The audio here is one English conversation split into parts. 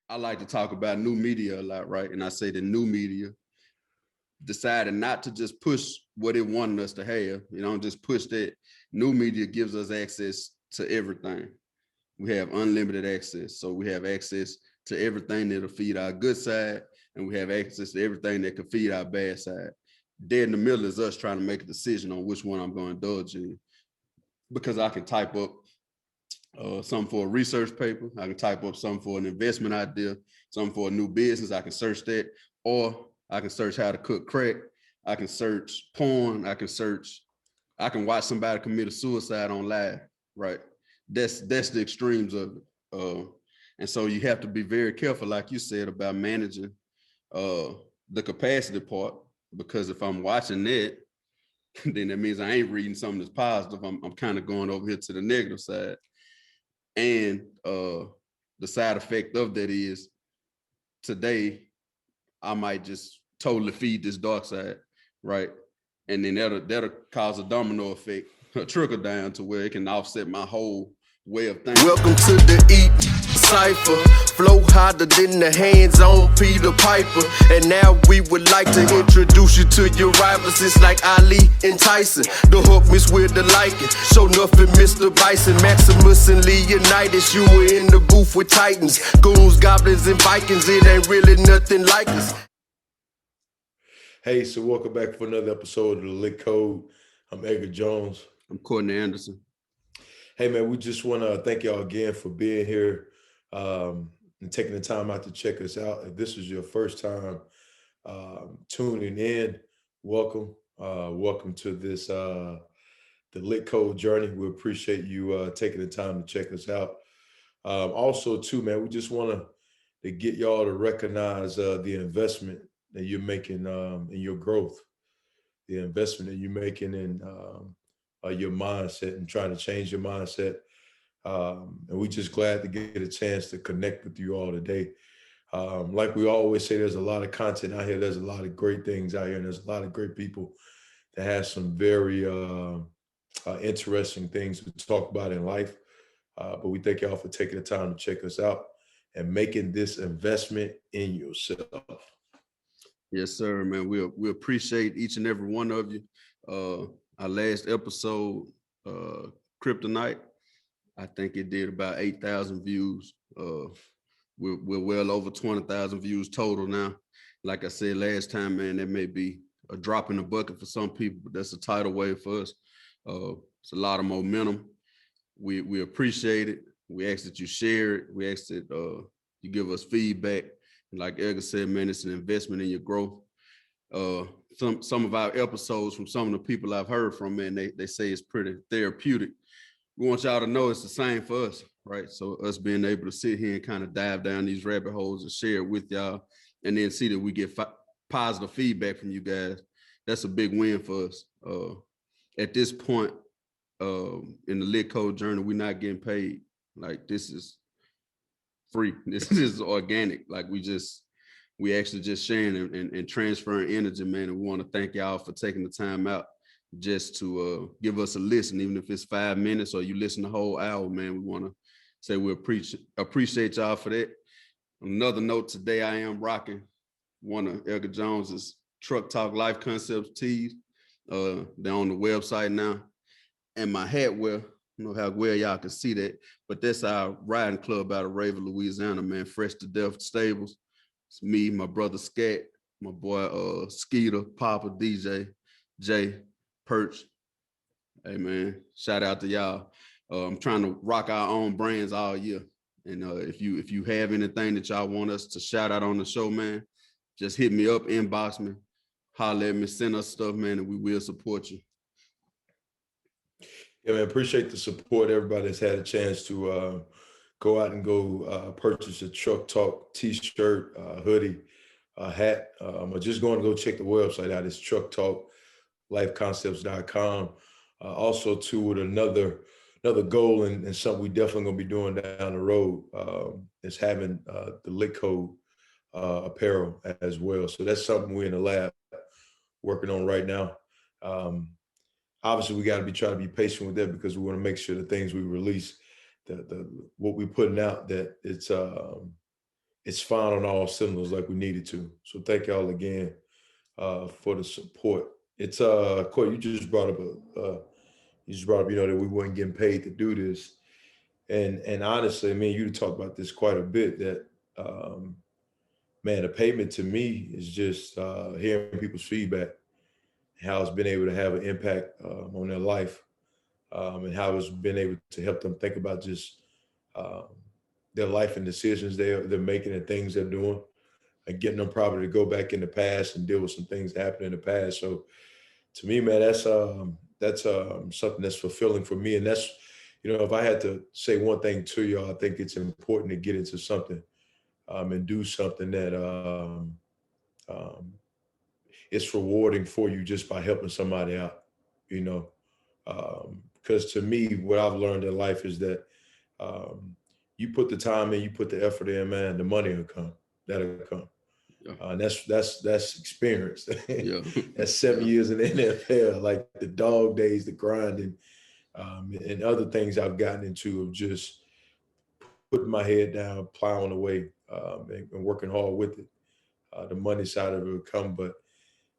I like to talk about new media a lot, right? And I say the new media decided not to just push what it wanted us to have. Just push that. New media gives us access to everything. We have unlimited access. So we have access to everything that'll feed our good side, and we have access to everything that can feed our bad side. Dead in the middle is us trying to make a decision on which one I'm going to indulge in. Because I can type up something for a research paper. I can type up something for an investment idea, something for a new business. I can search that, or I can search how to cook crack. I can search porn. I can watch somebody commit a suicide on live, right? That's the extremes of it. And so you have to be very careful, like you said, about managing the capacity part, because if I'm watching that, then that means I ain't reading something that's positive. I'm kind of going over here to the negative side. And the side effect of that is today I might just totally feed this dark side, right? And then that'll cause a domino effect, a trickle down to where it can offset my whole way of thinking. Welcome to the Eat Cypher. Flow harder than the hands on Peter Piper. And now we would like to introduce you to your rivals. It's like Ali and Tyson. The hook miss with the liking. So nothing, Mr. Bison, Maximus and Leonidas. You were in the booth with Titans, goons, goblins, and Vikings. It ain't really nothing like us. Hey, so welcome back for another episode of the Lit Code. I'm Edgar Jones. I'm Cortney Anderson. Hey, man, we just want to thank y'all again for being here and taking the time out to check us out. If this is your first time tuning in, welcome. Welcome to this, the Lit Code journey. We appreciate you taking the time to check us out. Also, too, man, we just want to get y'all to recognize the investment that you're making in your growth, the investment that you're making in your mindset and trying to change your mindset. And we're just glad to get a chance to connect with you all today. Like we always say, there's a lot of content out here. There's a lot of great things out here, and there's a lot of great people that have some very interesting things to talk about in life. But we thank y'all for taking the time to check us out and making this investment in yourself. Yes, sir, man. We appreciate each and every one of you. Our last episode, Kryptonite, I think it did about 8,000 views. We're well over 20,000 views total now. Like I said last time, man, that may be a drop in the bucket for some people, but that's a tidal wave for us. It's a lot of momentum. We appreciate it. We ask that you share it. We ask that you give us feedback. Like Edgar said, man, it's an investment in your growth. Some of our episodes from some of the people I've heard from, man, they say it's pretty therapeutic. We want y'all to know it's the same for us, right? So us being able to sit here and kind of dive down these rabbit holes and share it with y'all, and then see that we get positive feedback from you guys, that's a big win for us. At this point in the Lit Code journey, we're not getting paid. Like, this is free. This is organic. Like, we actually just sharing and transferring energy, man. And we want to thank y'all for taking the time out just to give us a listen, even if it's 5 minutes or you listen the whole hour, man. We want to say we appreciate y'all for that. On another note, today I am rocking one of Edgar Jones's Truck Talk Life Concepts tees. They're on the website now. And my hat wear, I don't know how well y'all can see that, but that's our riding club out of Raven, Louisiana, man. Fresh to Death Stables. It's me, my brother Scat, my boy Skeeter, Papa, DJ, Jay, Perch. Hey, man, shout out to y'all. I'm trying to rock our own brands all year. And if you have anything that y'all want us to shout out on the show, man, just hit me up, inbox me, holler at me, send us stuff, man, and we will support you. Yeah, man, appreciate the support. Everybody that's had a chance to go out and go purchase a Truck Talk t-shirt, hoodie, hat. Or just going to go check the website out. It's trucktalklifeconcepts.com. Also, too, with another goal and something we definitely going to be doing down the road is having the Lit Code apparel as well. So that's something we're in the lab working on right now. Obviously, we got to trying to be patient with that because we want to make sure the things we release, what we're putting out, that it's it's fine on all cylinders like we needed to. So thank y'all again for the support. It's Court, you just brought up that we weren't getting paid to do this. And honestly, I mean, you talked about this quite a bit, that man, the payment to me is just hearing people's feedback, how it's been able to have an impact on their life, and how it's been able to help them think about just um, their life and decisions they're making and things they're doing, and getting them probably to go back in the past and deal with some things that happened in the past. So to me, man, that's something that's fulfilling for me. And that's, if I had to say one thing to y'all, I think it's important to get into something and do something that um, it's rewarding for you just by helping somebody out, you know. Because to me, what I've learned in life is that um, you put the time in, you put the effort in, man, the money will come. That'll come. Yeah. And that's experience. Yeah. That's 7 years in the NFL, like the dog days, the grinding, and other things I've gotten into of just putting my head down, plowing away, and working hard with it. The money side of it will come, but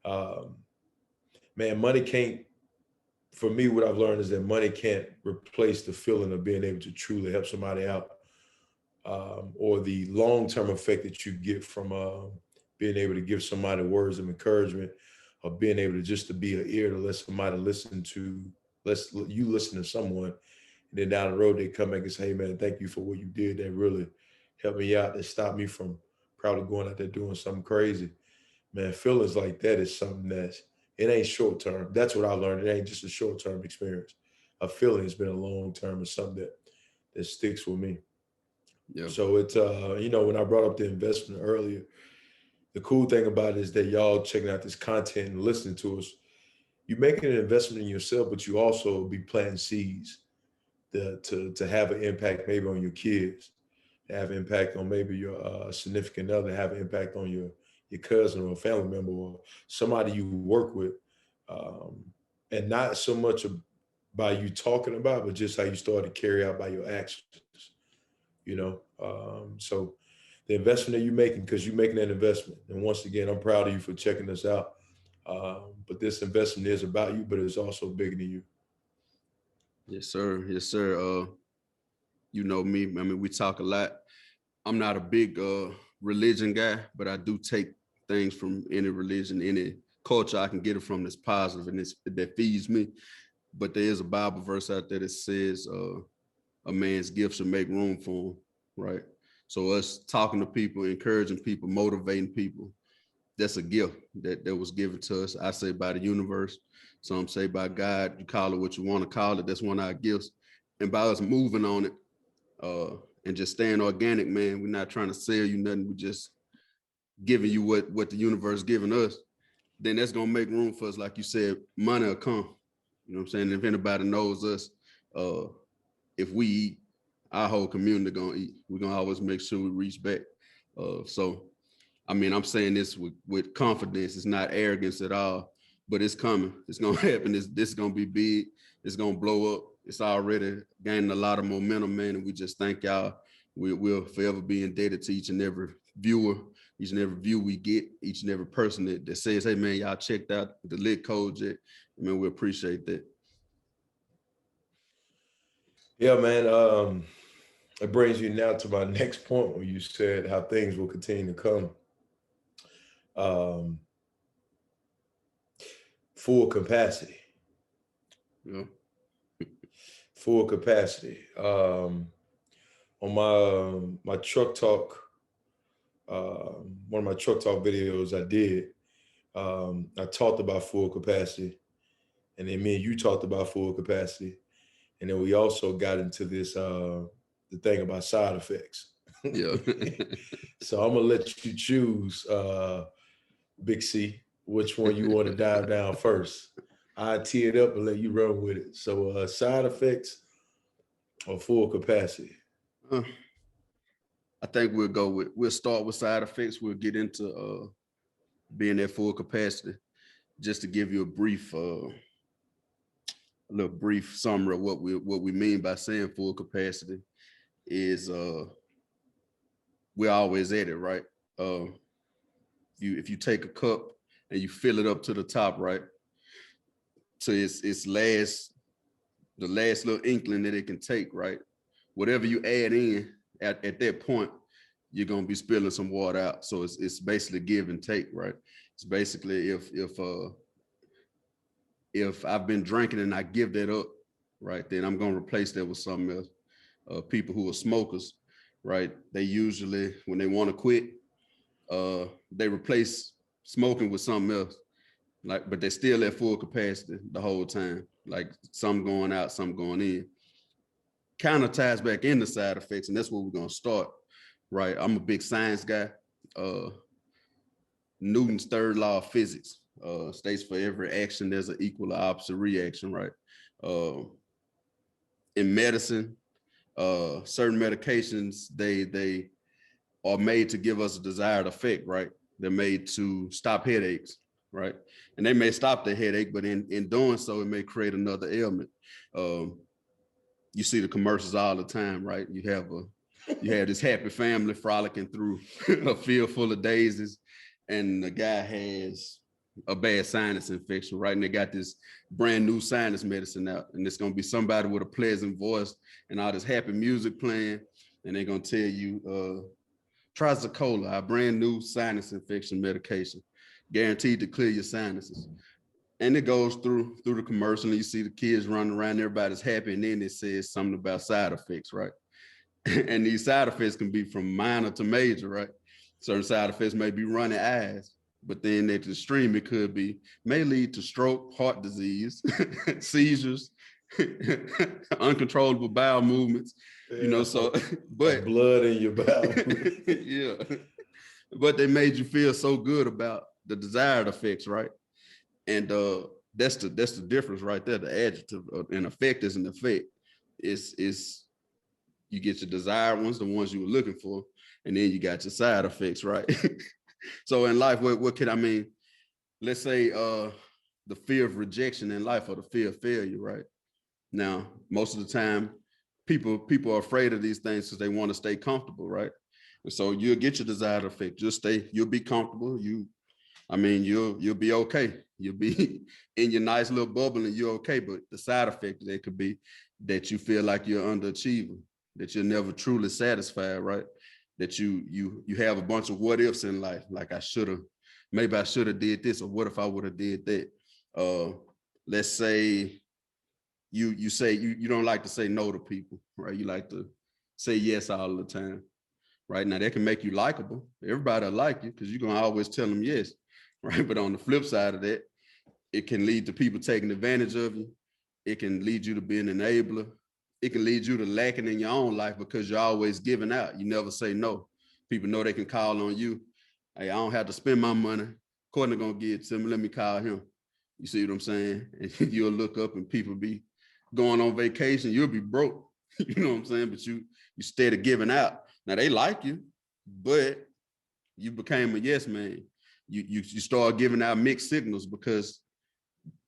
um, man, money can't. For me, what I've learned is that money can't replace the feeling of being able to truly help somebody out, or the long-term effect that you get from being able to give somebody words of encouragement, or being able to just to be an ear to let somebody let you listen to someone, and then down the road they come back and say, "Hey, man, thank you for what you did. That really helped me out. That stopped me from probably going out there doing something crazy." Man, feelings like that is something it ain't short term. That's what I learned. It ain't just a short term experience. A feeling has been a long term, and something that sticks with me. Yeah. So it's when I brought up the investment earlier, the cool thing about it is that y'all checking out this content and listening to us, you're making an investment in yourself, but you also be planting seeds to have an impact maybe on your kids, have impact on maybe your significant other, have an impact on your cousin or a family member or somebody you work with, um, and not so much by you talking about, but just how you start to carry out by your actions. So the investment that you're making, because you're making an investment, and once again, I'm proud of you for checking this out. But this investment is about you, but it's also bigger than you. Yes, sir. Yes, sir. You know me. I mean, we talk a lot. I'm not a big religion guy, but I do take things from any religion, any culture I can get it from that's positive and that feeds me. But there is a Bible verse out there that says a man's gift should make room for him, right? So us talking to people, encouraging people, motivating people, that's a gift that was given to us. I say by the universe. Some say by God. You call it what you want to call it. That's one of our gifts. And by us moving on it, and just staying organic, man. We're not trying to sell you nothing. We're just giving you what the universe giving us. Then that's gonna make room for us, like you said, money will come. You know what I'm saying? If anybody knows us, if we eat, our whole community gonna eat. We're gonna always make sure we reach back. So I mean, I'm saying this with confidence. It's not arrogance at all, but it's coming. It's gonna happen. This is gonna be big. It's gonna blow up. It's already gaining a lot of momentum, man. And we just thank y'all. We'll forever be indebted to each and every viewer, each and every view we get, each and every person that says, "Hey, man, y'all checked out the Lit Code yet?" I mean, we appreciate that. Yeah, man. It brings you now to my next point where you said how things will continue to come. Um, Full capacity. Yeah. Full capacity. On my truck talk, one of my truck talk videos I did, I talked about full capacity, and then me and you talked about full capacity, and then we also got into this the thing about side effects. Yeah. So I'm gonna let you choose, Big C, which one you want to dive down first. I tee it up and let you run with it. So side effects or full capacity. Uh, I think we'll start with side effects. We'll get into being at full capacity. Just to give you a little brief summary of what we mean by saying full capacity is we're always at it, right? If you take a cup and you fill it up to the top, right? To its last, the last little inkling that it can take, right? Whatever you add in at that point, you're gonna be spilling some water out. So it's basically give and take, right? It's basically if I've been drinking and I give that up, right, then I'm gonna replace that with something else. People who are smokers, right? They usually, when they want to quit, they replace smoking with something else. Like, but they're still at full capacity the whole time. Like some going out, some going in. Kind of ties back into side effects, and that's where we're gonna start. Right. I'm a big science guy. Newton's third law of physics states for every action there's an equal or opposite reaction, right? In medicine, certain medications, they are made to give us a desired effect, right? They're made to stop headaches, right? And they may stop the headache, but in doing so, it may create another ailment. You see the commercials all the time, right? You have this happy family frolicking through a field full of daisies, and the guy has a bad sinus infection, right? And they got this brand new sinus medicine out, and it's gonna be somebody with a pleasant voice and all this happy music playing, and they're gonna tell you, Trizocola, our brand new sinus infection medication, guaranteed to clear your sinuses. And it goes through the commercial, and you see the kids running around, everybody's happy, and then it says something about side effects, right? And these side effects can be from minor to major, right? Certain side effects may be runny eyes, but then at the extreme, it may lead to stroke, heart disease, seizures, uncontrollable bowel movements, so, but blood in your bowel. Yeah, but they made you feel so good about the desired effects, right? And that's the difference right there. The adjective an effect is an effect. It's you get your desired ones, the ones you were looking for, and then you got your side effects, right? So in life, what can I mean? Let's say the fear of rejection in life or the fear of failure, right? Now, most of the time, people are afraid of these things because they want to stay comfortable, right? And so you'll get your desired effect. You'll be comfortable. You'll be okay. You'll be in your nice little bubble and you're okay. But the side effect that could be that you feel like you're underachieving, that you're never truly satisfied, right? That you have a bunch of what ifs in life. Like maybe I should have did this, or what if I would have did that? Let's say you say you don't like to say no to people, right? You like to say yes all the time. Right now, that can make you likable. Everybody will like you because you're gonna always tell them yes, right? But on the flip side of that, it can lead to people taking advantage of you. It can lead you to being an enabler. It can lead you to lacking in your own life because you're always giving out. You never say no. People know they can call on you. Hey, I don't have to spend my money. Cortney gonna give it to me. Let me call him. You see what I'm saying? And you'll look up and people be going on vacation. You'll be broke. You know what I'm saying? But you steady giving out. Now they like you, but you became a yes man. You start giving out mixed signals because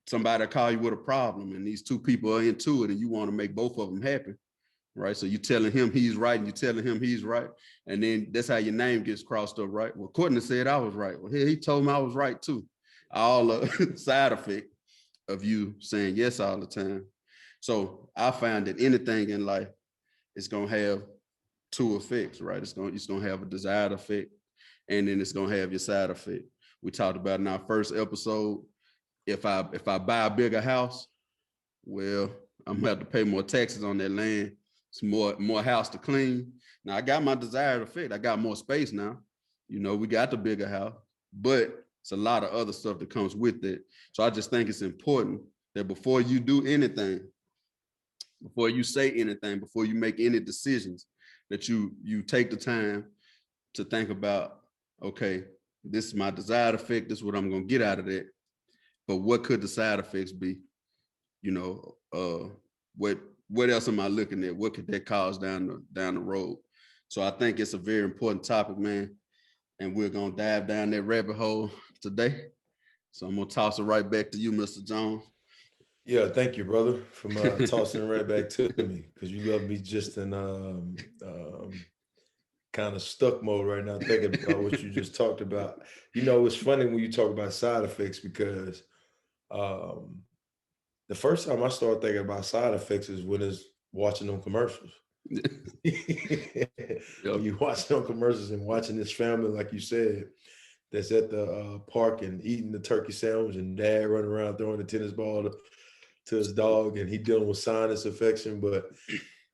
somebody call you with a problem and these two people are into it and you want to make both of them happy, right? So you're telling him he's right and you're telling him he's right. And then that's how your name gets crossed up, right? Well, Cortney said I was right. Well, he told me I was right too. All a side effect of you saying yes all the time. So I find that anything in life is going to have two effects, right? It's going to have a desired effect, and then it's going to have your side effect. We talked about in our first episode, if I buy a bigger house, well, I'm going to have to pay more taxes on that land. It's more house to clean. Now, I got my desired effect. I got more space now. We got the bigger house, but it's a lot of other stuff that comes with it. So I just think it's important that before you do anything, before you say anything, before you make any decisions, that you take the time to think about, okay, this is my desired effect. This is what I'm going to get out of that. But what could the side effects be? What else am I looking at? What could that cause down the road? So I think it's a very important topic, man. And we're going to dive down that rabbit hole today. So I'm going to toss it right back to you, Mr. Jones. Yeah, thank you, brother, for tossing it right back to me, because you love me just in kind of stuck mode right now, thinking about what you just talked about. You know, it's funny when you talk about side effects because um, the first time I started thinking about side effects is when it's watching them commercials. When Yep. you watch them commercials and watching this family, like you said, that's at the park and eating the turkey sandwich, and dad running around throwing the tennis ball to his dog, and he dealing with sinus infection. But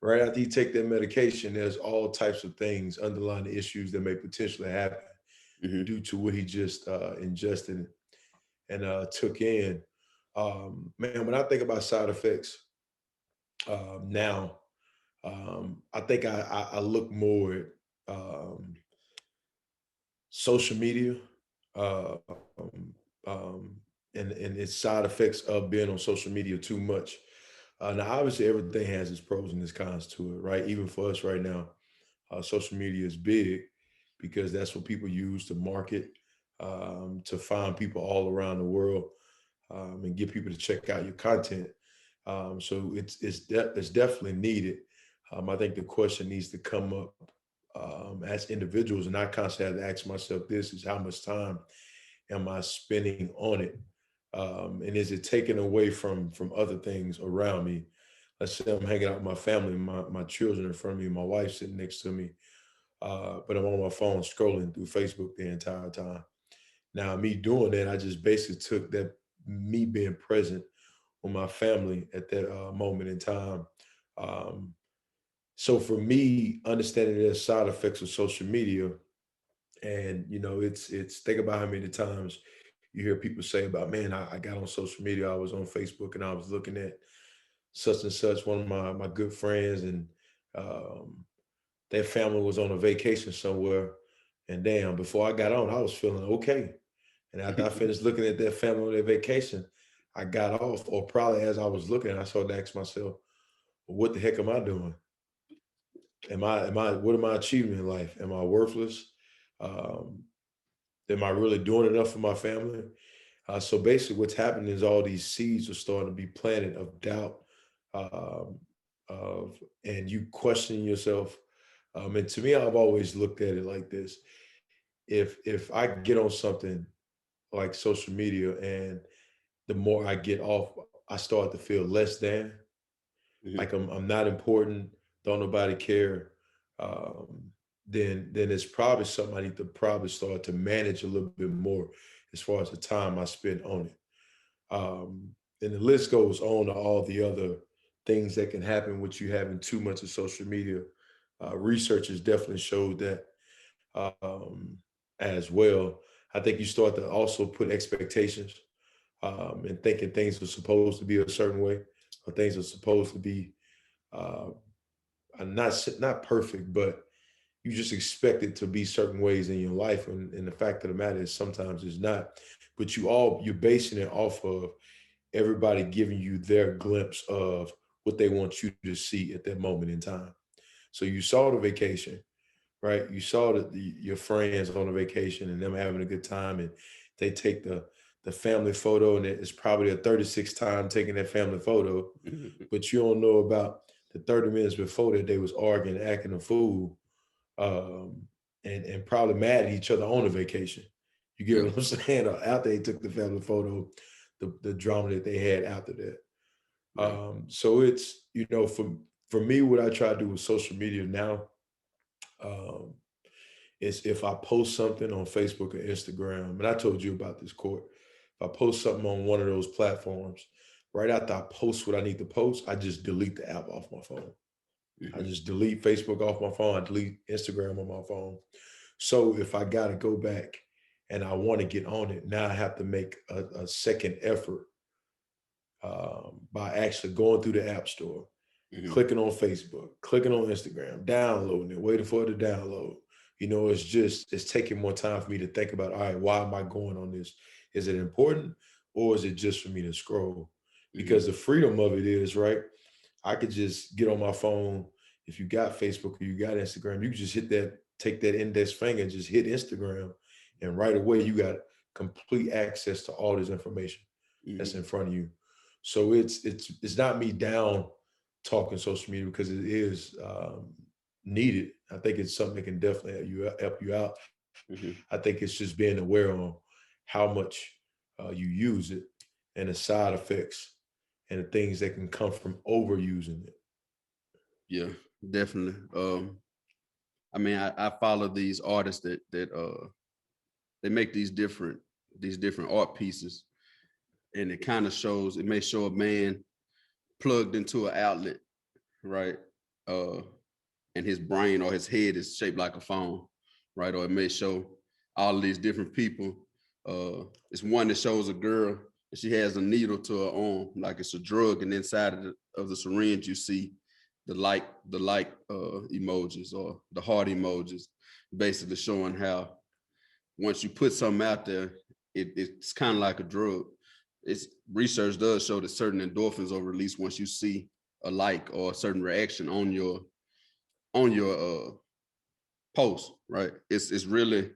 right after he take that medication, there's all types of things underlying the issues that may potentially happen Mhm. due to what he just ingested and took in. Man, when I think about side effects now, I think I look more at social media um, um, and its side effects of being on social media too much. Now, obviously, everything has its pros and its cons to it, right? Even for us right now, social media is big because that's what people use to market, to find people all around the world, and get people to check out your content. So it's definitely needed. I think the question needs to come up as individuals, and I constantly have to ask myself this: is how much time am I spending on it, and is it taken away from other things around me? Let's say I'm hanging out with my family, my children in front of me, my wife sitting next to me, but I'm on my phone scrolling through Facebook the entire time. Now, me doing that, I just basically took that me being present with my family at that moment in time. Um, so for me, understanding the side effects of social media, and it's think about how many times you hear people say about, man, I got on social media, I was on Facebook, and I was looking at such and such, one of my good friends, and um, their family was on a vacation somewhere, and damn, before I got on, I was feeling okay. And after I finished looking at that family on their vacation, I got off, or probably as I was looking, I started to ask myself, well, what the heck am I doing? What am I achieving in life? Am I worthless? Um, am I really doing enough for my family? So basically, what's happening is all these seeds are starting to be planted of doubt, um, and you questioning yourself. And to me, I've always looked at it like this: if I get on something like social media, and the more I get off, I start to feel less than, Mhm. like I'm not important, don't nobody care. Um, then it's probably something I need to probably start to manage a little bit more as far as the time I spend on it. Um, and the list goes on to all the other things that can happen with you having too much of social media. Research has definitely showed that um, as well. I think you start to also put expectations, and thinking things are supposed to be a certain way, or things are supposed to be uh, not perfect, but you just expect it to be certain ways in your life. And the fact of the matter is sometimes it's not. But you're basing it off of everybody giving you their glimpse of what they want you to see at that moment in time. So you saw the vacation, right? You saw your friends on a vacation and them having a good time, and they take the family photo, and it's probably a 36th time taking that family photo, Mhm. but you don't know about the 30 minutes before that they was arguing, acting a fool, um, and probably mad at each other on the vacation. You get Yep. what I'm saying? Or after they took the family photo, the drama that they had after that. Right. So it's, for me, what I try to do with social media now, um, is if I post something on Facebook or Instagram, and I told you about this, Court. If I post something on one of those platforms, right after I post what I need to post, I just delete the app off my phone. I Mhm. just delete Facebook off my phone. I delete Instagram on my phone. So if I got to go back and I want to get on it, now I have to make a second effort, by actually going through the app store, Mhm. clicking on Facebook, clicking on Instagram, downloading it, waiting for it to download. It's taking more time for me to think about, all right, why am I going on this? Is it important, or is it just for me to scroll? Mhm. Because the freedom of it is, right, I could just get on my phone. If you got Facebook or you got Instagram, you can just take that index finger and just hit Instagram, and right away you got complete access to all this information that's Mhm. in front of you. So it's not me down talking social media, because it is needed. I think it's something that can definitely help you out. Mhm. I think it's just being aware on how much you use it and the side effects and the things that can come from overusing it. Yeah, definitely. I mean, I follow these artists that they make these different art pieces, and it kind of shows. It may show a man plugged into an outlet, right? Uh, and his brain or his head is shaped like a phone, right? Or it may show all of these different people. It's one that shows a girl and she has a needle to her arm, like it's a drug, and inside of the syringe you see the emojis or the heart emojis, basically showing how once you put something out there, it's kind of like a drug. It's research does show that certain endorphins are released once you see a like or a certain reaction on your post, right? It's really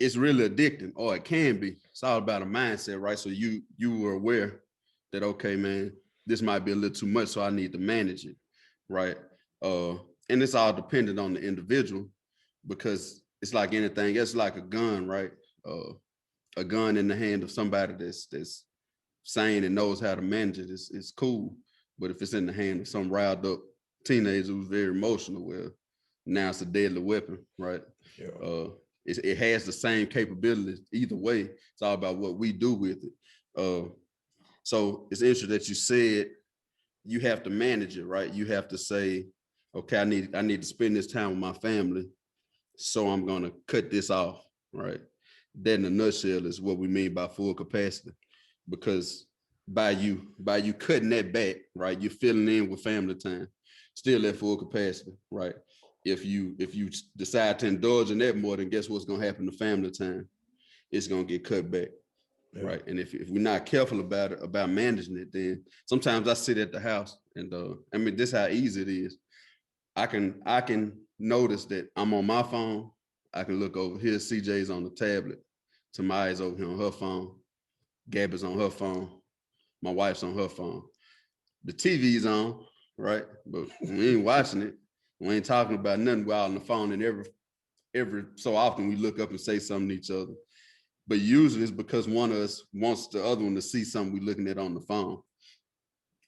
addicting, or it can be. It's all about a mindset, right? So you were aware that, okay, man, this might be a little too much, so I need to manage it, right? And it's all dependent on the individual, because it's like anything. It's like a gun, right? A gun in the hand of somebody that's sane and knows how to manage it is cool. But if it's in the hand of some riled up teenager who's very emotional, well, now it's a deadly weapon, right? Yeah. It has the same capabilities either way. It's all about what we do with it. So it's interesting that you said you have to manage it, right? You have to say, okay, I need to spend this time with my family, so I'm gonna cut this off, right? That in a nutshell is what we mean by full capacity, because by you cutting that back, right, you're filling in with family time, still at full capacity, right? If you decide to indulge in that more, then guess what's gonna happen to family time? It's gonna get cut back, Yeah. right? And if we're not careful about it, about managing it, then sometimes I sit at the house and I mean, this is how easy it is. I can notice that I'm on my phone. I can look over here. CJ's on the tablet. Tamaya's over here on her phone. Gabby's on her phone. My wife's on her phone. The TV's on, right? But we ain't watching it. We ain't talking about nothing. We're out on the phone, and every so often we look up and say something to each other. But usually it's because one of us wants the other one to see something we're looking at on the phone,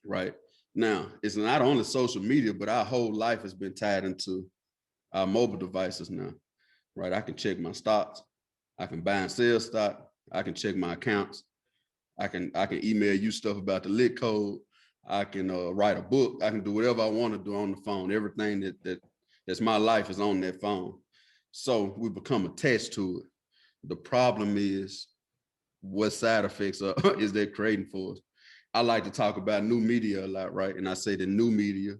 right? Now, it's not only social media, but our whole life has been tied into our mobile devices now, right? I can check my stocks. I can buy and sell stock. I can check my accounts. I can email you stuff about the lit code. I can write a book. I can do whatever I want to do on the phone. Everything that's my life is on that phone. So we become attached to it. The problem is what side effects is that creating for us. I like to talk about new media a lot, right? And I say the new media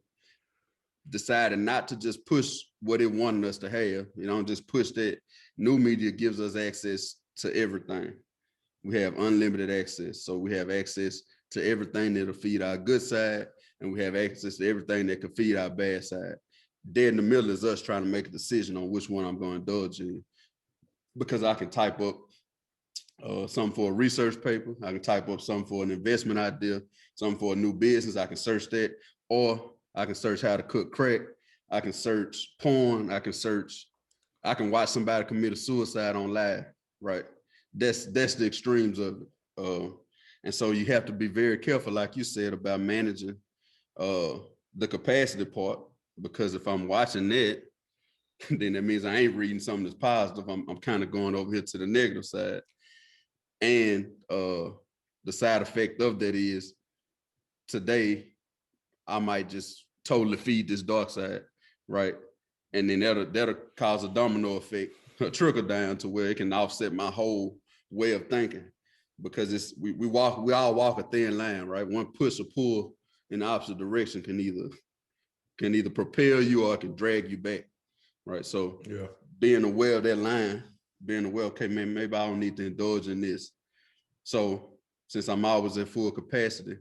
decided not to just push what it wanted us to have, just push that. New media gives us access to everything. We have unlimited access. So we have access to everything that'll feed our good side, and we have access to everything that can feed our bad side. Dead in the middle is us trying to make a decision on which one I'm going to indulge in. Because I can type up something for a research paper. I can type up something for an investment idea, something for a new business. I can search that, or I can search how to cook crack. I can search porn. I can watch somebody commit a suicide on live, right? That's the extremes of it. And so you have to be very careful, like you said, about managing the capacity part, because if I'm watching that, then that means I ain't reading something that's positive. I'm kind of going over here to the negative side. And the side effect of that is today I might just totally feed this dark side, right? And then that'll cause a domino effect, a trickle down to where it can offset my whole way of thinking, because we all walk a thin line, right? One push or pull in the opposite direction can either propel you or it can drag you back, right? So Yeah. being aware of that line, being aware, okay, man, maybe I don't need to indulge in this. So since I'm always at full capacity,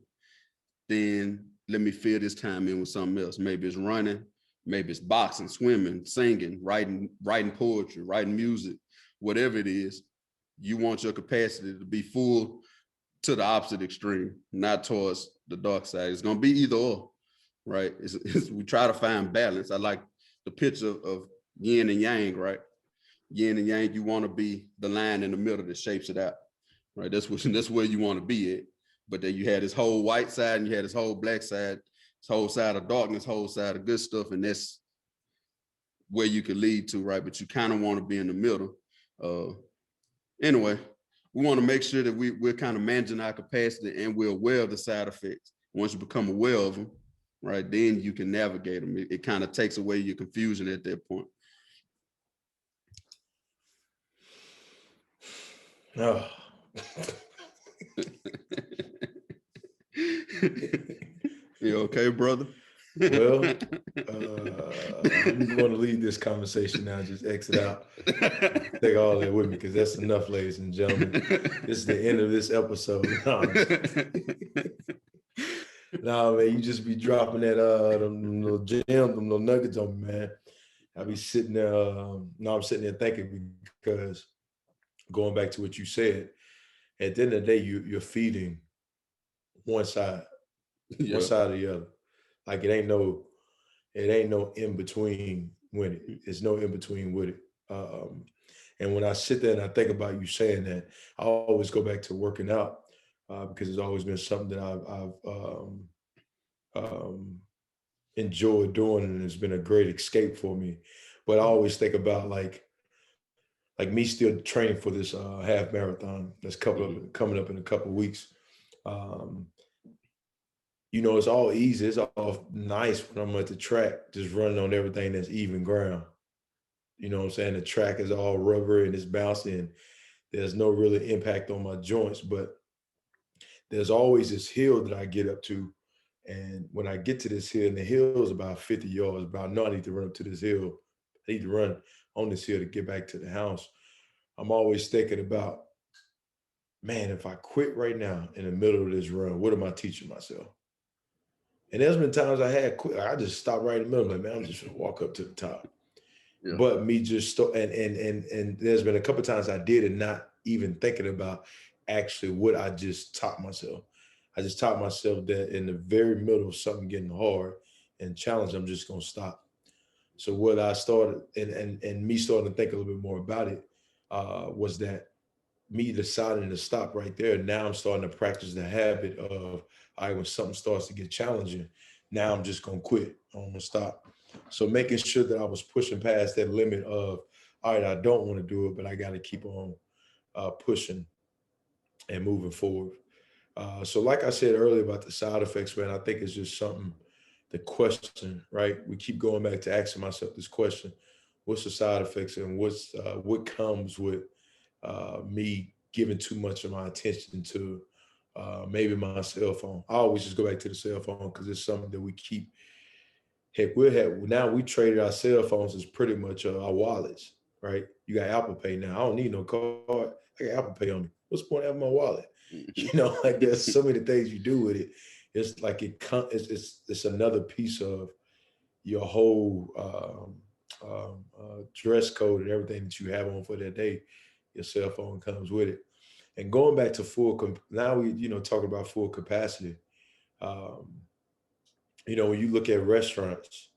then let me fill this time in with something else. Maybe it's running, maybe it's boxing, swimming, singing, writing poetry, writing music, whatever it is. You want your capacity to be full to the opposite extreme, not towards the dark side. It's going to be either or, right? We try to find balance. I like the picture of yin and yang, right? Yin and yang, you want to be the line in the middle that shapes it out, right? That's where you want to be at. But then you had this whole white side and you had this whole black side, this whole side of darkness, whole side of good stuff, and that's where you could lead to, right? But you kind of want to be in the middle. Anyway, we want to make sure that we're kind of managing our capacity and we're aware of the side effects. Once you become aware of them, right, then you can navigate them. It kind of takes away your confusion at that point. Oh. You okay, brother? Well, I'm going to leave this conversation now. Just exit out. Take all that with me because that's enough, ladies and gentlemen. This is the end of this episode. Nah, man, you just be dropping that them little gems, them little nuggets on me, man. I be sitting there. I'm sitting there thinking because going back to what you said, at the end of the day, you're feeding one side, one side or the other. Like it ain't no in between with it. There's no in between with it. And when I sit there and I think about you saying that, I always go back to working out because it's always been something that I've enjoyed doing, and it's been a great escape for me. But I always think about like me still training for this half marathon that's coming up in a couple of weeks. You know, it's all easy. It's all nice when I'm at the track, just running on everything that's even ground. You know what I'm saying? The track is all rubber and it's bouncing. There's no really impact on my joints, but there's always this hill that I get up to. And when I get to this hill, and the hill is about 50 yards, about, no, I need to run up to this hill. I need to run on this hill to get back to the house. I'm always thinking about, man, if I quit right now in the middle of this run, what am I teaching myself? And there's been times I had quit. I just stopped right in the middle. Like, man, I'm just gonna walk up to the top. Yeah. But me just and there's been a couple of times I did and not even thinking about actually what I just taught myself. I just taught myself that in the very middle of something getting hard and challenge, I'm just gonna stop. So what I started and me starting to think a little bit more about it was that me deciding to stop right there. Now I'm starting to practice the habit of, all right, when something starts to get challenging, now I'm just gonna quit. I'm gonna stop. So making sure that I was pushing past that limit of, all right, I don't want to do it, but I got to keep on pushing and moving forward. So like I said earlier about the side effects, man, I think it's just something, the question, right? We keep going back to asking myself this question: what's the side effects, and what comes with me giving too much of my attention to maybe my cell phone? I always just go back to the cell phone because it's something that we keep. Heck, now we traded our cell phones as pretty much our wallets, right? You got Apple Pay now. I don't need no card. I got Apple Pay on me. What's the point of having my wallet? You know, like there's so many things you do with it. It's like it's another piece of your whole dress code and everything that you have on for that day. Your cell phone comes with it. And going back to now we talk about full capacity. When you look at restaurants,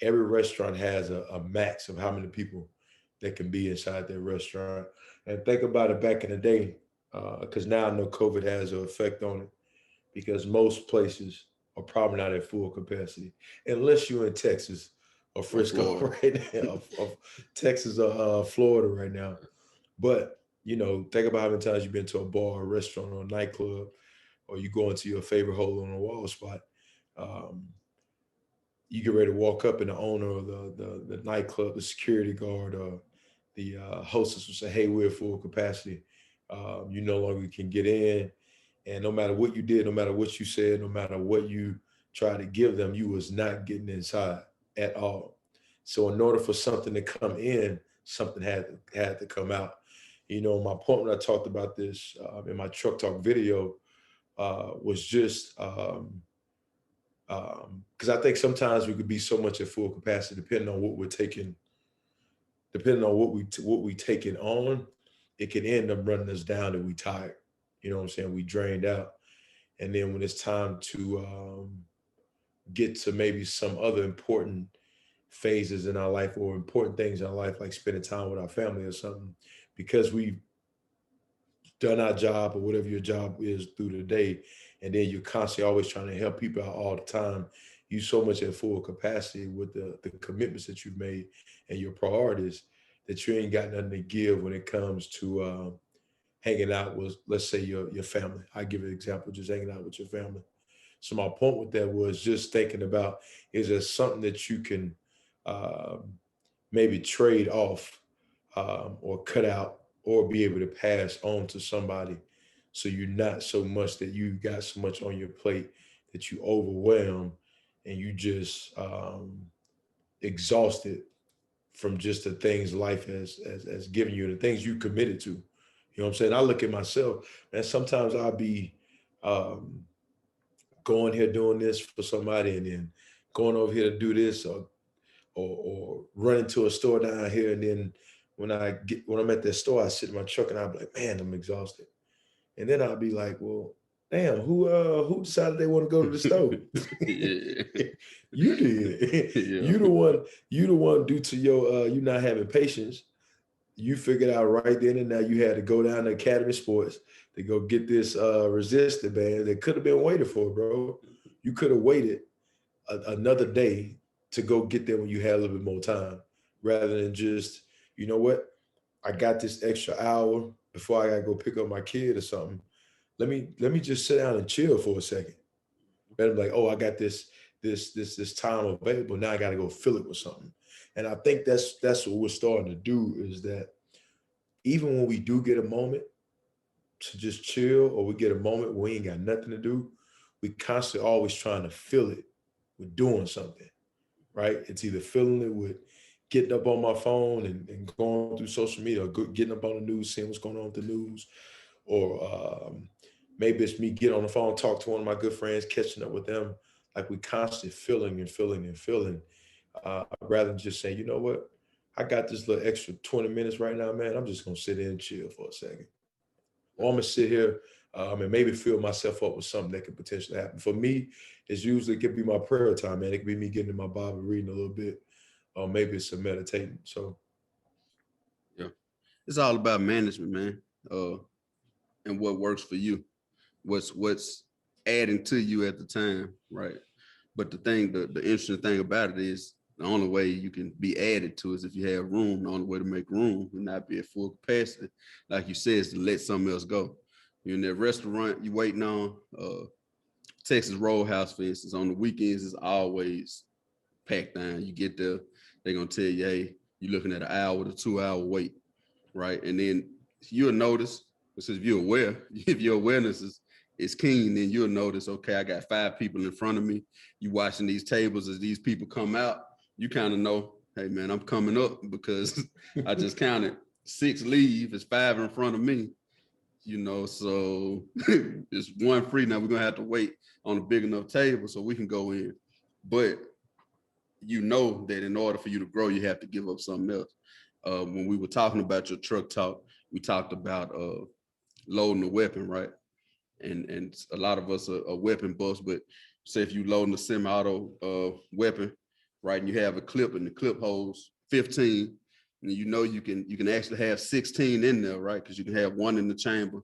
every restaurant has a max of how many people that can be inside their restaurant. And think about it back in the day, because now I know COVID has an effect on it, because most places are probably not at full capacity, unless you're in Texas or Frisco right now, of Texas or Florida right now. But, think about how many times you've been to a bar, or restaurant, or a nightclub, or you go into your favorite hole on a wall spot. You get ready to walk up and the owner of the nightclub, the security guard, or the hostess will say, hey, we're full capacity. You no longer can get in. And no matter what you did, no matter what you said, no matter what you tried to give them, you was not getting inside at all. So in order for something to come in, something had to come out. My point when I talked about this in my Truck Talk video was just because I think sometimes we could be so much at full capacity, depending on what we're taking, depending on what we taking on, it can end up running us down and we tired. You know what I'm saying? We drained out. And then when it's time to get to maybe some other important phases in our life or important things in our life, like spending time with our family or something, because we've done our job or whatever your job is through the day, and then you're constantly always trying to help people out all the time. You so much at full capacity with the commitments that you've made and your priorities that you ain't got nothing to give when it comes to hanging out with, let's say, your family. I give an example, just hanging out with your family. So my point with that was just thinking about, is there something that you can um, maybe trade off or cut out or be able to pass on to somebody, so you're not so much that you got so much on your plate that you overwhelm and you just exhausted from just the things life has given you, the things you committed to. You know what I'm saying? I look at myself, and sometimes I'll be um, going here doing this for somebody, and then going over here to do this, or running to a store down here, and then when I'm at that store, I sit in my truck and I'll be like, man, I'm exhausted. And then I'll be like, well, damn, who decided they want to go to the store? Yeah. You did. Yeah. You the one due to your you not having patience. You figured out right then and now you had to go down to Academy Sports to go get this resistant band that could have been waited for, bro. You could have waited another day to go get there when you had a little bit more time, rather than just, you know what, I got this extra hour before I gotta go pick up my kid or something. Let me just sit down and chill for a second. Rather than like, oh, I got this time available. Now I gotta go fill it with something. And I think that's what we're starting to do, is that even when we do get a moment to just chill, or we get a moment where we ain't got nothing to do, we constantly always trying to fill it with doing something, right? It's either filling it with getting up on my phone and going through social media, or getting up on the news, seeing what's going on with the news, or maybe it's me getting on the phone, talk to one of my good friends, catching up with them. Like, we constantly filling and filling and filling, rather than just saying, you know what, I got this little extra 20 minutes right now, man. I'm just gonna sit in and chill for a second. Or I'm gonna sit here and maybe fill myself up with something that could potentially happen. For me, it's usually, it could be my prayer time, man. It could be me getting in my Bible, reading a little bit, or maybe it's some meditating. So Yeah. It's all about management, man. And what works for you. What's adding to you at the time, right? But the interesting thing about it is, the only way you can be added to is if you have room. The only way to make room and not be at full capacity, like you said, is to let something else go. You're in that restaurant you waiting on, Texas Roadhouse, for instance, on the weekends is always packed down. You get there, they're gonna tell you, hey, you're looking at an hour to 2 hour wait, right? And then you'll notice, because if you're aware, if your awareness is keen, then you'll notice, okay, I got 5 people in front of me. You watching these tables as these people come out, you kind of know, hey man, I'm coming up, because I just counted 6 leave, it's 5 in front of me, so it's 1 free. Now we're gonna have to wait on a big enough table so we can go in. But you know that in order for you to grow, you have to give up something else. When we were talking about your truck talk, we talked about loading a weapon, right? And a lot of us are weapon buffs, but say if you loading a semi-auto weapon, right, and you have a clip and the clip holds 15, and you can actually have 16 in there, right? Because you can have 1 in the chamber,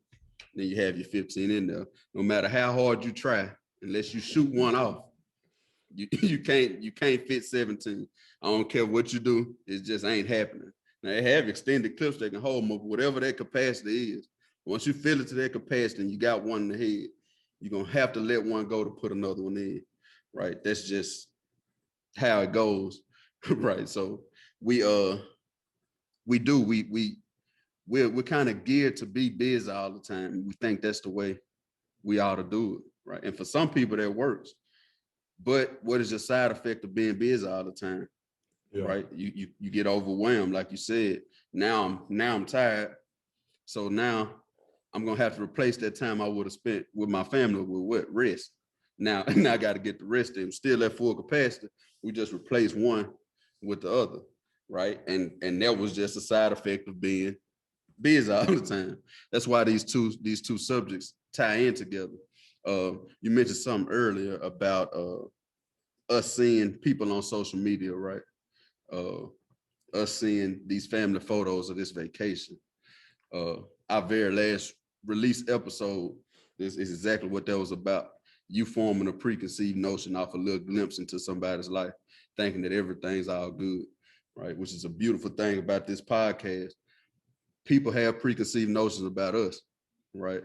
then you have your 15 in there. No matter how hard you try, unless you shoot 1 off, you can't fit 17. I don't care what you do, it just ain't happening. Now they have extended clips that can hold them up, whatever that capacity is. Once you fill it to that capacity and you got 1 in the head, you're gonna have to let 1 go to put another 1 in, right? That's just how it goes, right? So we're kind of geared to be busy all the time. We think that's the way we ought to do it, right? And for some people that works. But what is the side effect of being busy all the time? yeah, Right? You get overwhelmed, like you said. Now I'm tired. So now I'm gonna have to replace that time I would have spent with my family with what? Rest. Now I got to get the rest in. Still at full capacity. We just replace one with the other, right? And that was just a side effect of being busy all the time. That's why these two subjects tie in together. You mentioned something earlier about us seeing people on social media, right? us seeing these family photos of this vacation. Our very last release episode is exactly what that was about. You forming a preconceived notion off a little glimpse into somebody's life, thinking that everything's all good, right? Which is a beautiful thing about this podcast. People have preconceived notions about us, right?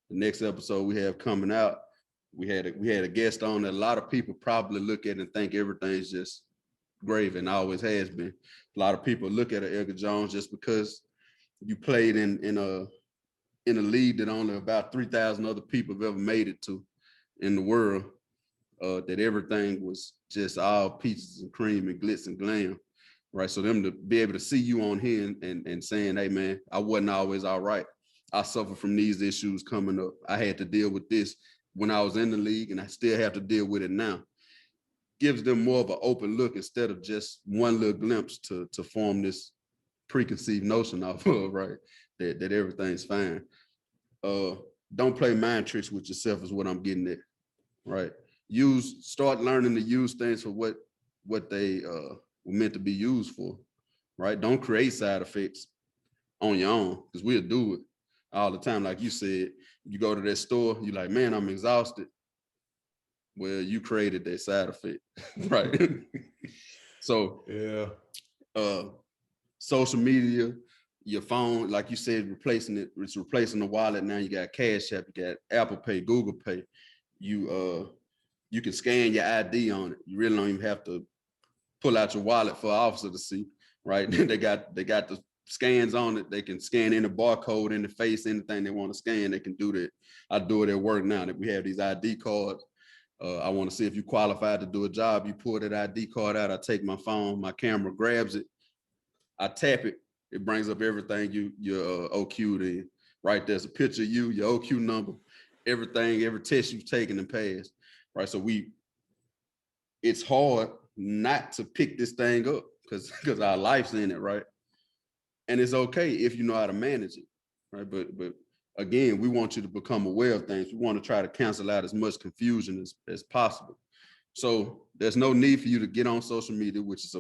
The next episode we have coming out, we had a guest on that a lot of people probably look at and think everything's just gravy, and always has been. A lot of people look at Edgar Jones just because you played in a league that only about 3,000 other people have ever made it to in the world, that everything was just all peaches and cream and glitz and glam, right? So them to be able to see you on here and saying, hey man, I wasn't always all right. I suffer from these issues coming up. I had to deal with this when I was in the league, and I still have to deal with it now. Gives them more of an open look instead of just one little glimpse to form this preconceived notion off of, right? That everything's fine. Don't play mind tricks with yourself is what I'm getting at, right? Start learning to use things for what they were meant to be used for, right? Don't create side effects on your own, because we'll do it all the time. Like you said, you go to that store, you're like, man, I'm exhausted. Well, you created that side effect, right? So yeah, social media, your phone, like you said, it's replacing the wallet. Now you got Cash App, you got Apple Pay, Google Pay. You can scan your ID on it. You really don't even have to pull out your wallet for an officer to see, right? They got the scans on it. They can scan any barcode in the face, anything they want to scan, they can do that. I do it at work now that we have these ID cards. I want to see if you qualified to do a job. You pull that ID card out. I take my phone, my camera grabs it. I tap it. It brings up everything you're OQ'd in. Right there's a picture of you, your OQ number, everything, every test you've taken and passed. Right, so it's hard not to pick this thing up because our life's in it, right? And it's okay if you know how to manage it, right? But again, we want you to become aware of things. We want to try to cancel out as much confusion as possible. So there's no need for you to get on social media, which is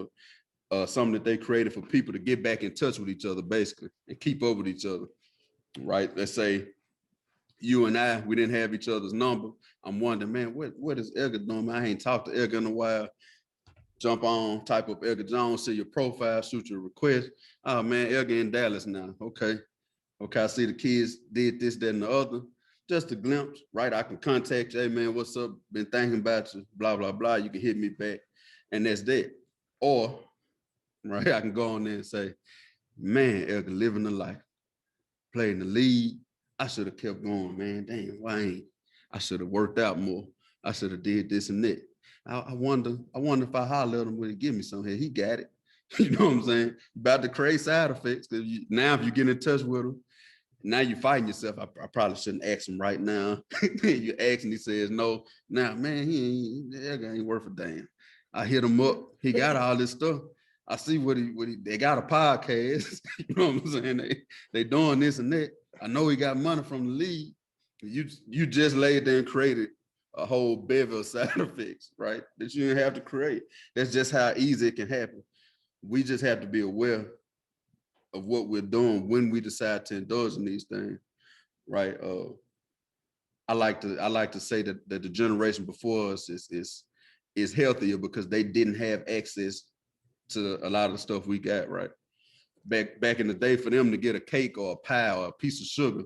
something that they created for people to get back in touch with each other, basically, and keep up with each other, right? Let's say you and we didn't have each other's number. I'm wondering, man, what is Edgar doing? I ain't talked to Edgar in a while. Jump on, type up Edgar Jones, see your profile, shoot your request. Oh man, Edgar in Dallas now. Okay, I see the kids did this, that, and the other. Just a glimpse, right? I can contact you. Hey man, what's up? Been thinking about you, blah, blah, blah. You can hit me back. And that's that. Or, right, I can go on there and say, man, Edgar living the life. Playing the lead. I should have kept going, man. Damn, why ain't? I should have worked out more. I should have did this and that. I wonder if I holler at him, would he give me some here? He got it. You know what I'm saying? About to create side effects. Because now if you get in touch with him, now you're fighting yourself. I probably shouldn't ask him right now. You ask and he says no. Now, man, that guy ain't worth a damn. I hit him up. He got all this stuff. I see what they got a podcast. You know what I'm saying? They doing this and that. I know he got money from the league. You just laid there and created a whole bevy of side effects, right? That you didn't have to create. That's just how easy it can happen. We just have to be aware of what we're doing when we decide to indulge in these things, right? I like to say that the generation before us is healthier because they didn't have access to a lot of the stuff we got, right? Back in the day, for them to get a cake or a pie or a piece of sugar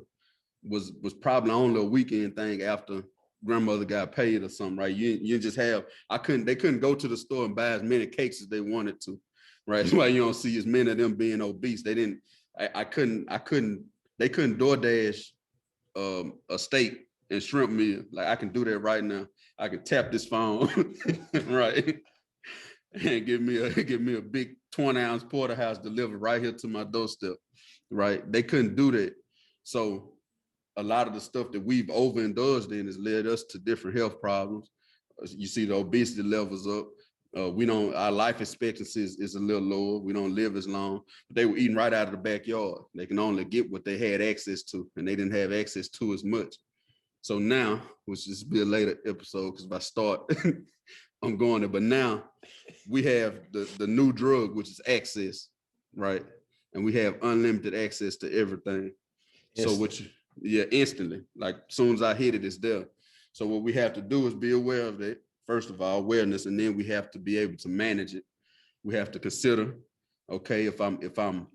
was probably only a weekend thing after grandmother got paid or something, right? You just have, they couldn't go to the store and buy as many cakes as they wanted to, right? That's why you don't see as many of them being obese. They couldn't DoorDash a steak and shrimp meal. Like I can do that right now. I can tap this phone, right? And give me a big 20-ounce porterhouse delivered right here to my doorstep, right? They couldn't do that. So a lot of the stuff that we've overindulged in has led us to different health problems. You see the obesity levels up. Our life expectancy is a little lower. We don't live as long. But they were eating right out of the backyard. They can only get what they had access to, and they didn't have access to as much. So now, which this will be a later episode, because if I start I'm going there. But now we have the new drug, which is access, right? And we have unlimited access to everything. So which, yeah, instantly, like as soon as I hit it, it's there. So what we have to do is be aware of it. First of all, awareness, and then we have to be able to manage it. We have to consider, okay, if I'm,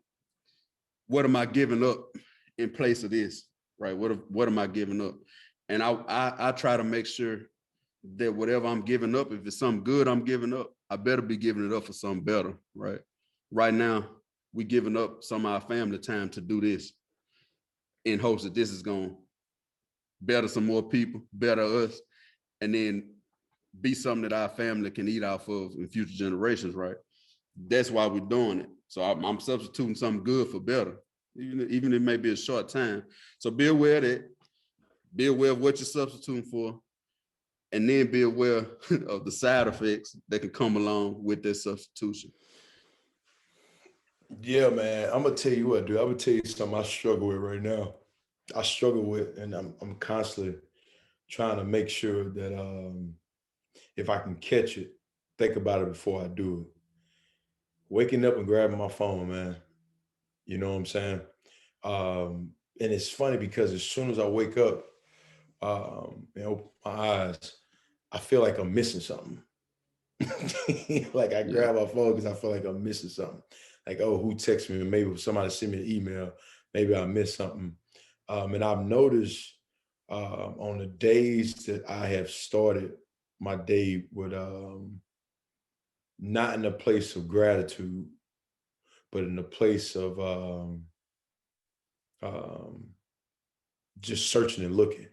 what am I giving up in place of this, right? What am I giving up? And I try to make sure that whatever I'm giving up, if it's something good I'm giving up, I better be giving it up for something better, right? Right now, we giving up some of our family time to do this in hopes that this is going to better some more people, better us, and then be something that our family can eat off of in future generations, right? That's why we're doing it. So I'm substituting something good for better, even it may be a short time. So be aware of that, be aware of what you're substituting for, and then be aware of the side effects that can come along with this substitution. Yeah, man. I'm gonna tell you what, dude. I'm gonna tell you something I struggle with right now. I struggle with, and I'm constantly trying to make sure that if I can catch it, think about it before I do it. Waking up and grabbing my phone, man. You know what I'm saying? And it's funny because as soon as I wake up, open my eyes, I feel like I'm missing something. Like I grab my phone because I feel like I'm missing something. Like, oh, who texted me? Maybe somebody sent me an email. Maybe I missed something. And I've noticed on the days that I have started my day with not in a place of gratitude, but in a place of um, just searching and looking,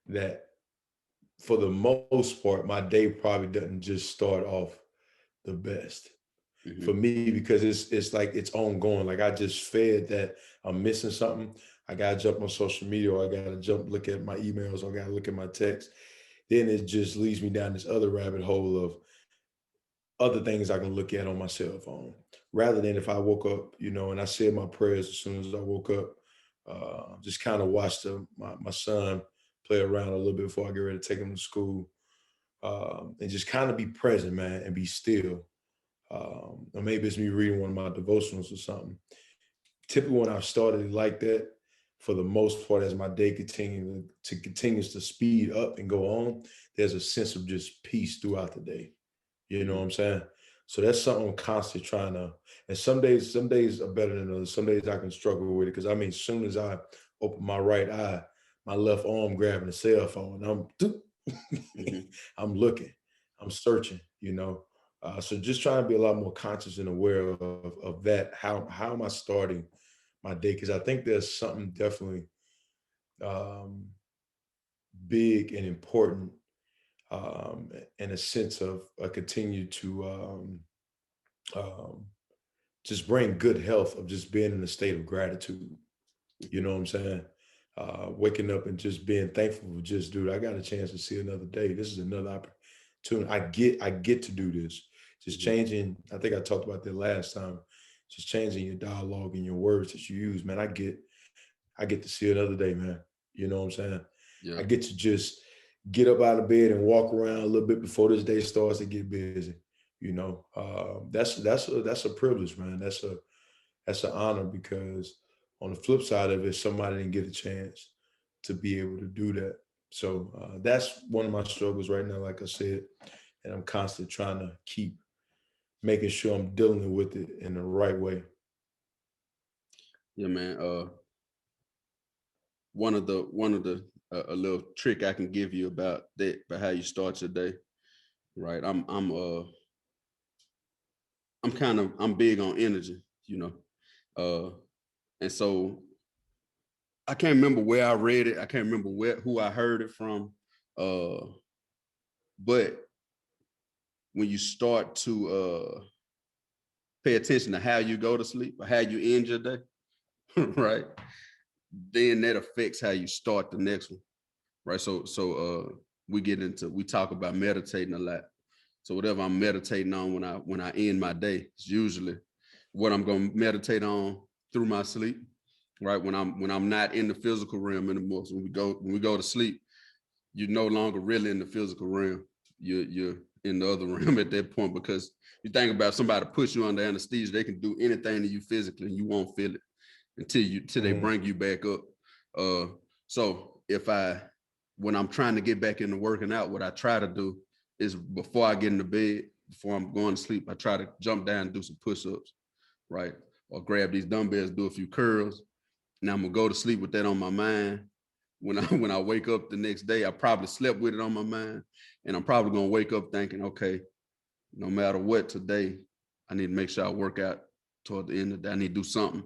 that for the most part, my day probably doesn't just start off the best for me, because it's like it's ongoing. Like I just fed that I'm missing something. I gotta jump on social media, or I gotta look at my emails, or I gotta look at my text. Then it just leads me down this other rabbit hole of other things I can look at on my cell phone, rather than if I woke up, and I said my prayers as soon as I woke up, just kind of watched my son play around a little bit before I get ready to take him to school, and just kind of be present, man, and be still. Or maybe it's me reading one of my devotionals or something. Typically, when I've started like that, for the most part, as my day continues to speed up and go on, there's a sense of just peace throughout the day. You know what I'm saying? So that's something I'm constantly trying to. And some days are better than others. Some days I can struggle with it because as soon as I open my right eye, my left arm grabbing the cell phone, I'm looking, I'm searching. So just trying to be a lot more conscious and aware of that. How am I starting my day? Because I think there's something definitely big and important, in a sense of continue to just bring good health of just being in a state of gratitude. You know what I'm saying? Waking up and just being thankful for just, dude, I got a chance to see another day. This is another opportunity. I get to do this. Just changing. I think I talked about that last time. Just changing your dialogue and your words that you use, man. I get to see another day, man. You know what I'm saying? Yeah. I get to just get up out of bed and walk around a little bit before this day starts to get busy. That's a privilege, man. That's an honor, because on the flip side of it, somebody didn't get a chance to be able to do that. So that's one of my struggles right now, like I said, and I'm constantly trying to keep making sure I'm dealing with it in the right way. Yeah, man. One of the a little trick I can give you about that, about how you start your day, right? I'm big on energy, and so I can't remember where I read it. I can't remember who I heard it from, but when you start to pay attention to how you go to sleep or how you end your day, right? Then that affects how you start the next one, right? So we talk about meditating a lot. So whatever I'm meditating on when I end my day, it's usually what I'm going to meditate on through my sleep, right? When I'm not in the physical realm anymore. So when we go to sleep, you're no longer really in the physical realm. You're in the other realm at that point, because you think about somebody push you under anesthesia, they can do anything to you physically and you won't feel it until they bring you back up. So when I'm trying to get back into working out, what I try to do is before I get into bed, before I'm going to sleep, I try to jump down and do some push-ups, right? Or grab these dumbbells, do a few curls. Now I'm gonna go to sleep with that on my mind. When I wake up the next day, I probably slept with it on my mind, and I'm probably gonna wake up thinking, okay, no matter what today, I need to make sure I work out toward the end of the day. I need to do something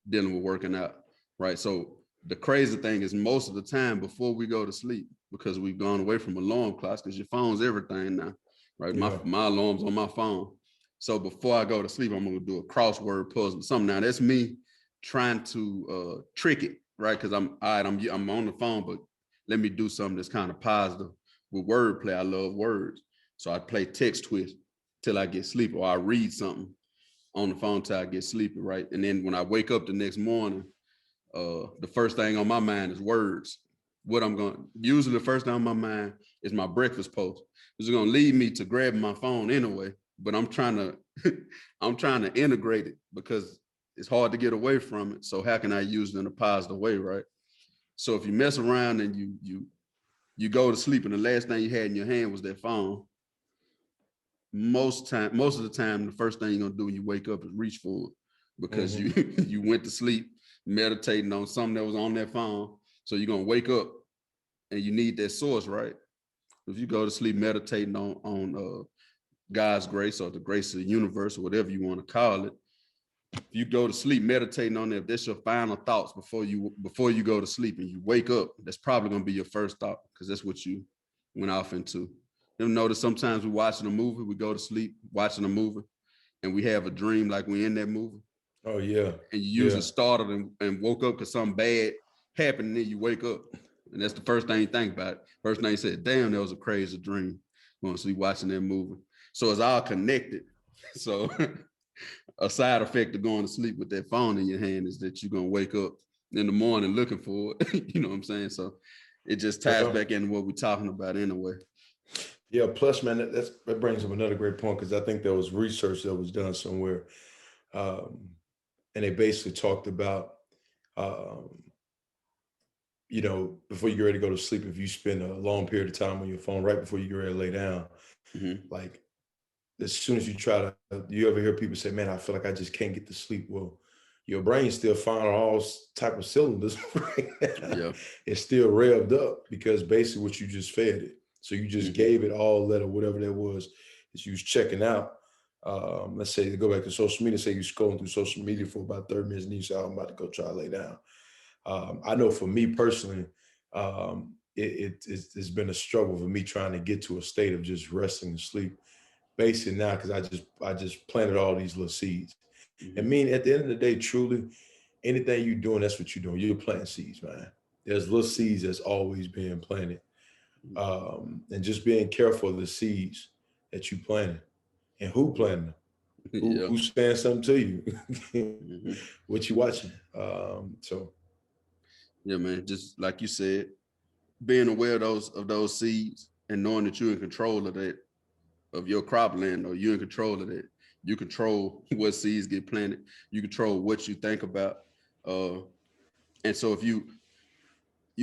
dealing with working out, right? So the crazy thing is most of the time before we go to sleep, because we've gone away from alarm clocks, because your phone's everything now, right? Yeah. My alarm's on my phone. So before I go to sleep, I'm gonna do a crossword puzzle, something. Now that's me trying to trick it, right? Because I'm on the phone, but let me do something that's kind of positive with wordplay. I love words. So I play text twist till I get sleepy, or I read something on the phone till I get sleepy, right? And then when I wake up the next morning, the first thing on my mind is words. Usually the first thing on my mind is my breakfast post. This is gonna lead me to grabbing my phone anyway, but I'm trying to integrate it because it's hard to get away from it. So how can I use it in a positive way, right? So if you mess around and you go to sleep and the last thing you had in your hand was that phone, most of the time, the first thing you're gonna do when you wake up is reach for it, because you went to sleep meditating on something that was on that phone. So you're gonna wake up and you need that source, right? If you go to sleep meditating on God's grace or the grace of the universe or whatever you want to call it, if you go to sleep meditating on it, if that's your final thoughts before you go to sleep and you wake up, that's probably gonna be your first thought, because that's what you went off into. You'll notice sometimes we're watching a movie, we go to sleep watching a movie, and we have a dream like we're in that movie. Oh yeah. And you usually started and woke up because something bad happened, and then you wake up. And that's the first thing you think about. First thing you said, damn, that was a crazy dream. Going to sleep watching that movie. So it's all connected. So a side effect of going to sleep with that phone in your hand is that you're going to wake up in the morning looking for it. You know what I'm saying? So it just ties back into what we're talking about anyway. Yeah, plus, man, that brings up another great point, because I think there was research that was done somewhere. And they basically talked about, before you get ready to go to sleep, if you spend a long period of time on your phone right before you get ready to lay down, like as soon as you ever hear people say, man, I feel like I just can't get to sleep. Well, your brain's still firing all type of cylinders. Right? Yeah. It's still revved up because basically what you just fed it. So you just gave it all that or whatever that was that you was checking out. Let's say to go back to social media, say you're scrolling through social media for about 30 minutes and you say, oh, I'm about to go try to lay down. I know for me personally, it's been a struggle for me trying to get to a state of just resting and sleep. Basically now, because I just planted all these little seeds. I mean, at the end of the day, truly, anything you're doing, that's what you're doing. You're planting seeds, man. There's little seeds that's always being planted. And just being careful of the seeds that you planted and who planted them. Who's saying something to you? What you watching? So yeah, man, just like you said, being aware of those seeds and knowing that you're in control of that, of your cropland, or you're in control of that. You control what seeds get planted. You control what you think about. And so if you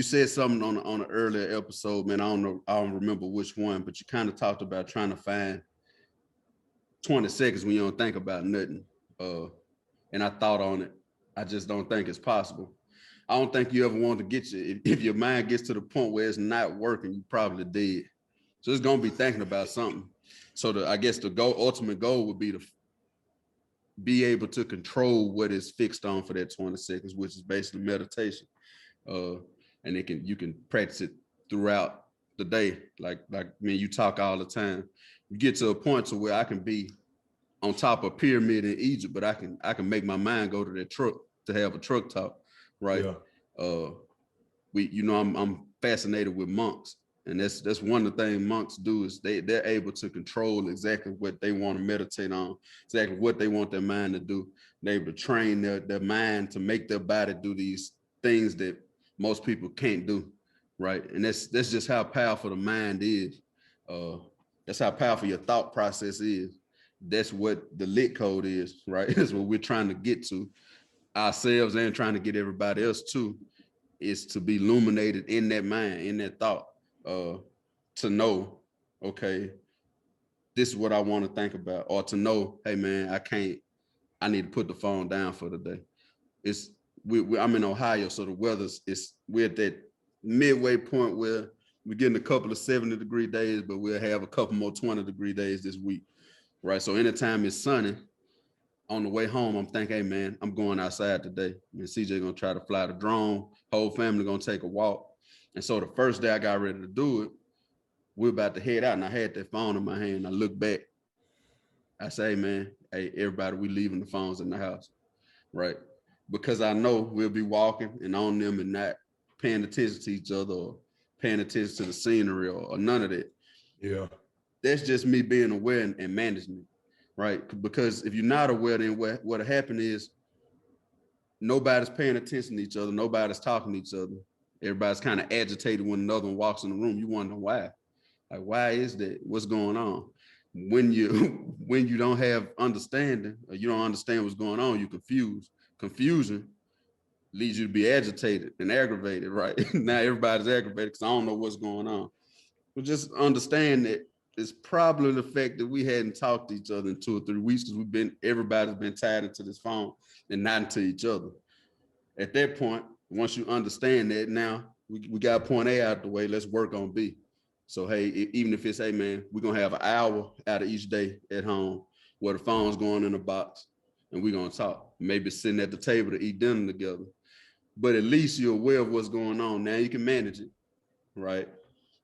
said something on an earlier episode, man, I don't remember which one, but you kind of talked about trying to find 20 seconds when you don't think about nothing. And I thought on it. I just don't think it's possible. I don't think you ever want to get if your mind gets to the point where it's not working, you probably dead. So it's gonna be thinking about something. So I guess the ultimate goal would be to be able to control what is fixed on for that 20 seconds, which is basically meditation. And you can practice it throughout the day. Like me, you talk all the time. You get to a point to where I can be on top of a pyramid in Egypt, but I can make my mind go to that truck to have a truck talk, right? Yeah. I'm fascinated with monks, and that's one of the things monks do is they're able to control exactly what they want to meditate on, exactly what they want their mind to do. They're able to train their mind to make their body do these things that most people can't do, right? And that's just how powerful the mind is. That's how powerful your thought process is. That's what the lit code is, right? That's what we're trying to get to ourselves and trying to get everybody else to, is to be illuminated in that mind, in that thought, to know, okay, this is what I want to think about, or to know, hey man, I need to put the phone down for the day. I'm in Ohio, so the weather's we're at that midway point where we're getting a couple of 70-degree days, but we'll have a couple more 20-degree days this week, right? So anytime it's sunny, on the way home, I'm thinking, hey man, I'm going outside today. And CJ gonna try to fly the drone. Whole family gonna take a walk. And so the first day I got ready to do it, we're about to head out, and I had that phone in my hand. I look back. I say, hey man, hey everybody, we leaving the phones in the house, right? Because I know we'll be walking and on them and not paying attention to each other or paying attention to the scenery or none of that. Yeah. That's just me being aware and management, right? Because if you're not aware, then what'll happen is nobody's paying attention to each other. Nobody's talking to each other. Everybody's kind of agitated when another one walks in the room. You wonder why. Like, why is that? What's going on? When you don't have understanding, or you don't understand what's going on, you're confused. Confusion leads you to be agitated and aggravated, right? Now everybody's aggravated because I don't know what's going on. But just understand that it's probably the fact that we hadn't talked to each other in 2 or 3 weeks because everybody's been tied into this phone and not into each other. At that point, once you understand that, now we got point A out of the way, let's work on B. So, hey, even if it's, hey, man, we're going to have an hour out of each day at home where the phone's going in a box and we're going to talk. Maybe sitting at the table to eat dinner together. But at least you're aware of what's going on. Now you can manage it, right?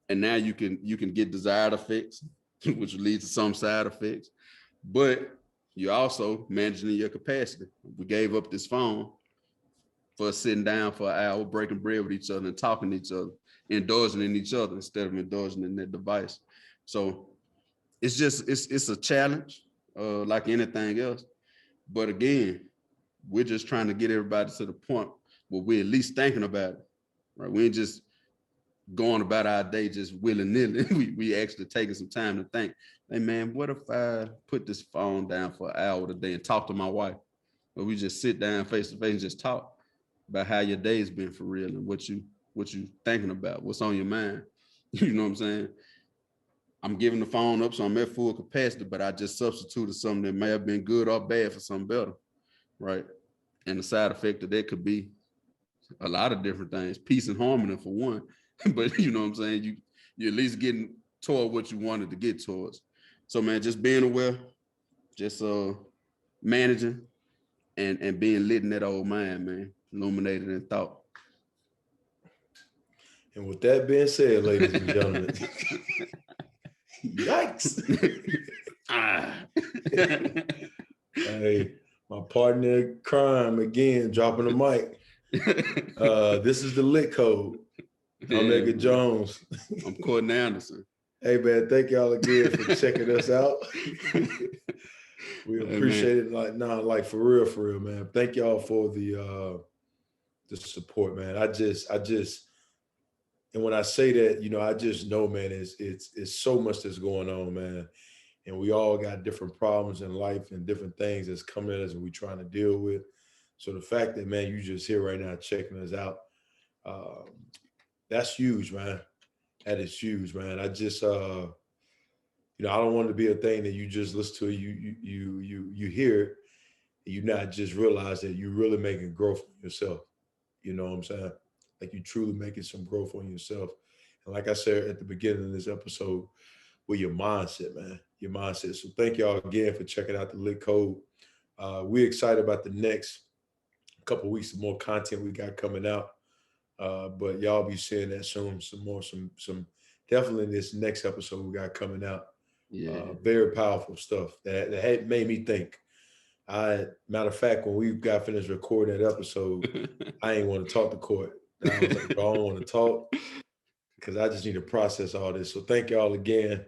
And now you can get desired effects, which leads to some side effects. But you're also managing your capacity. We gave up this phone for sitting down for an hour, breaking bread with each other and talking to each other, indulging in each other instead of indulging in that device. So it's a challenge, like anything else. But again, we're just trying to get everybody to the point where we're at least thinking about it, right? We ain't just going about our day just willy-nilly. We actually taking some time to think, hey man, what if I put this phone down for an hour today and talk to my wife? Or we just sit down face to face and just talk about how your day's been for real and what you thinking about, what's on your mind. You know what I'm saying? I'm giving the phone up, so I'm at full capacity, but I just substituted something that may have been good or bad for something better, right? And the side effect of that could be a lot of different things, peace and harmony for one. But you know what I'm saying? You're at least getting toward what you wanted to get towards. So man, just being aware, just managing and being lit in that old mind, man, illuminated in thought. And with that being said, ladies and gentlemen, yikes. Hey, my partner in crime again, dropping the mic. This is the Lit Code. I'm Edgar Jones. I'm Cortney Anderson. Hey man, thank y'all again for checking us out. We appreciate it. Like for real, man. Thank y'all for the support, man. I just, and when I say that, you know, I just know, man, it's so much that's going on, man. And we all got different problems in life and different things that's coming at us and we trying to deal with. So the fact that, man, you just here right now checking us out, that's huge, man. That is huge, man. I just, you know, I don't want it to be a thing that you just listen to, you hear it, and you not just realize that you're really making growth on yourself. You know what I'm saying? Like you truly making some growth on yourself. And like I said at the beginning of this episode, with your mindset, man, your mindset. So thank y'all again for checking out the Lit Code. We're excited about the next couple of weeks of more content we got coming out. But y'all be seeing that soon. Some definitely in this next episode we got coming out. Yeah, very powerful stuff that had made me think. Matter of fact, when we got finished recording that episode, I ain't want to talk to Court. I was like, bro, I don't want to talk because I just need to process all this. So thank y'all again.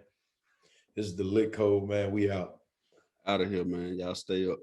This is the Lit Code, man. We out. Out of here, man. Y'all stay up.